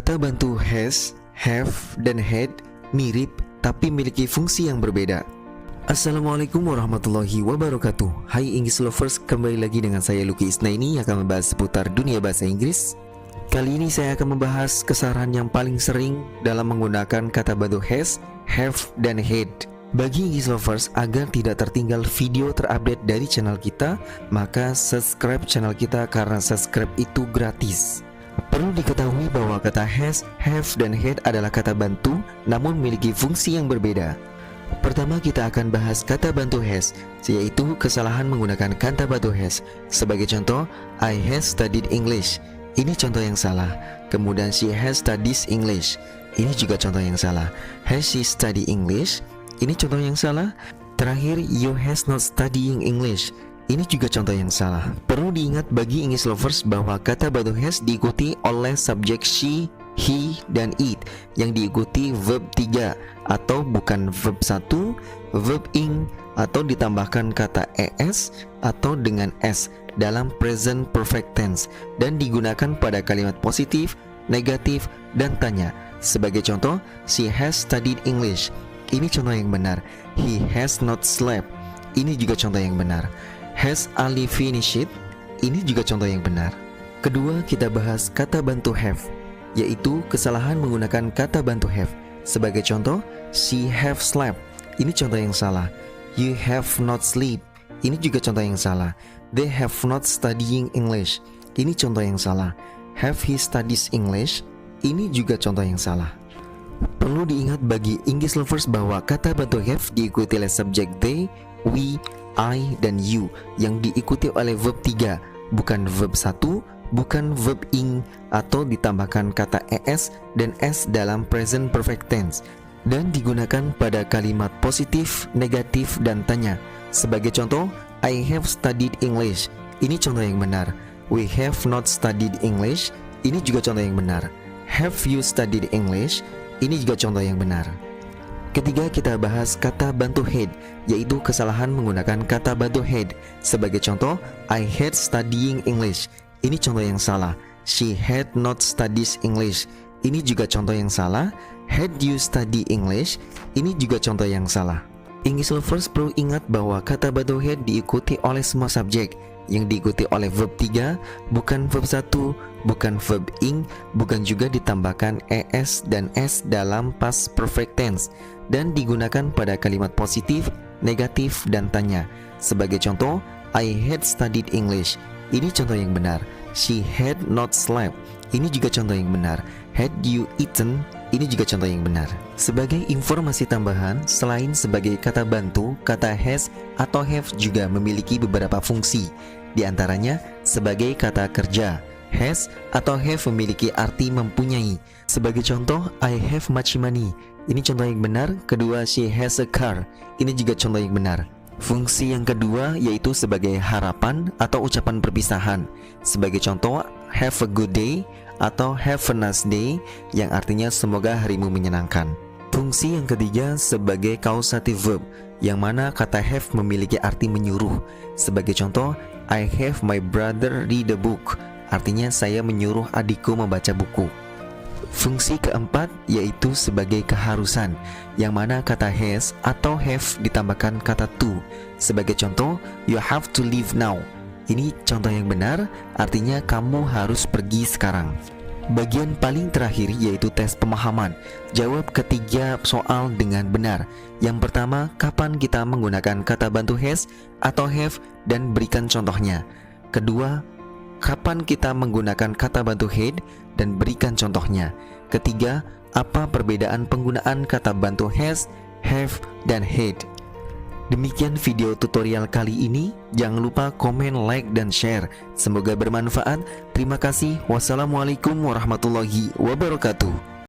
Kata bantu has, have, dan had mirip tapi memiliki fungsi yang berbeda. Assalamualaikum warahmatullahi wabarakatuh. Hai English lovers, kembali lagi dengan saya Lucky Isnaini yang akan membahas seputar dunia bahasa Inggris. Kali ini saya akan membahas kesalahan yang paling sering dalam menggunakan kata bantu has, have, dan had. Bagi English lovers, agar tidak tertinggal video terupdate dari channel kita, maka subscribe channel kita karena subscribe itu gratis. Perlu diketahui bahwa kata has, have, dan had adalah kata bantu namun memiliki fungsi yang berbeda. Pertama kita akan bahas kata bantu has, yaitu kesalahan menggunakan kata bantu has. Sebagai contoh, I have studied English. Ini contoh yang salah. Kemudian she has studies English. Ini juga contoh yang salah. Has she studied English? Ini contoh yang salah. Terakhir, you has not studying English. Ini juga contoh yang salah. Perlu diingat bagi English lovers bahwa kata bantu has diikuti oleh subjek she, he, dan it yang diikuti verb 3 atau bukan verb 1, verb ing, atau ditambahkan kata es atau dengan s dalam present perfect tense dan digunakan pada kalimat positif, negatif, dan tanya. Sebagai contoh, she has studied English. Ini contoh yang benar. He has not slept. Ini juga contoh yang benar. Has Ali finished? Ini juga contoh yang benar. Kedua, kita bahas kata bantu have, yaitu kesalahan menggunakan kata bantu have. Sebagai contoh, she have slept. Ini contoh yang salah. You have not sleep. Ini juga contoh yang salah. They have not studying English. Ini contoh yang salah. Have he studies English? Ini juga contoh yang salah. Perlu diingat bagi English lovers bahwa kata bantu have diikuti oleh subjek they, we, I, dan you yang diikuti oleh verb 3, bukan verb 1, bukan verb ing, atau ditambahkan kata es dan s dalam present perfect tense dan digunakan pada kalimat positif, negatif, dan tanya. Sebagai contoh, I have studied English. Ini contoh yang benar. We have not studied English. Ini juga contoh yang benar. Have you studied English? Ini juga contoh yang benar. Ketiga, kita bahas kata bantu had, yaitu kesalahan menggunakan kata bantu had. Sebagai contoh, I had studying English. Ini contoh yang salah. She had not studies English. Ini juga contoh yang salah. Had you study English? Ini juga contoh yang salah. English lovers perlu ingat bahwa kata bantu had diikuti oleh semua subjek, yang diikuti oleh verb 3, bukan verb 1, bukan verb ing, bukan juga ditambahkan es dan s dalam past perfect tense dan digunakan pada kalimat positif, negatif, dan tanya. Sebagai contoh, I had studied English. Ini contoh yang benar. She had not slept. Ini juga contoh yang benar. Had you eaten? Ini juga contoh yang benar. Sebagai informasi tambahan, selain sebagai kata bantu, kata has atau have juga memiliki beberapa fungsi. Di antaranya sebagai kata kerja. Has atau have memiliki arti mempunyai. Sebagai contoh, I have much money. Ini contoh yang benar. Kedua, she has a car. Ini juga contoh yang benar. Fungsi yang kedua yaitu sebagai harapan atau ucapan perpisahan. Sebagai contoh, have a good day atau have a nice day, yang artinya semoga harimu menyenangkan. Fungsi yang ketiga sebagai causative verb, yang mana kata have memiliki arti menyuruh. Sebagai contoh, I have my brother read a book. Artinya saya menyuruh adikku membaca buku. Fungsi keempat yaitu sebagai keharusan, yang mana kata has atau have ditambahkan kata to. Sebagai contoh, you have to leave now. Ini contoh yang benar, artinya kamu harus pergi sekarang. Bagian paling terakhir yaitu tes pemahaman. Jawab ketiga soal dengan benar. Yang pertama, kapan kita menggunakan kata bantu has atau have dan berikan contohnya. Kedua, kapan kita menggunakan kata bantu had dan berikan contohnya. Ketiga, apa perbedaan penggunaan kata bantu has, have, dan had. Demikian video tutorial kali ini. Jangan lupa komen, like, dan share. Semoga bermanfaat. Terima kasih. Wassalamualaikum warahmatullahi wabarakatuh.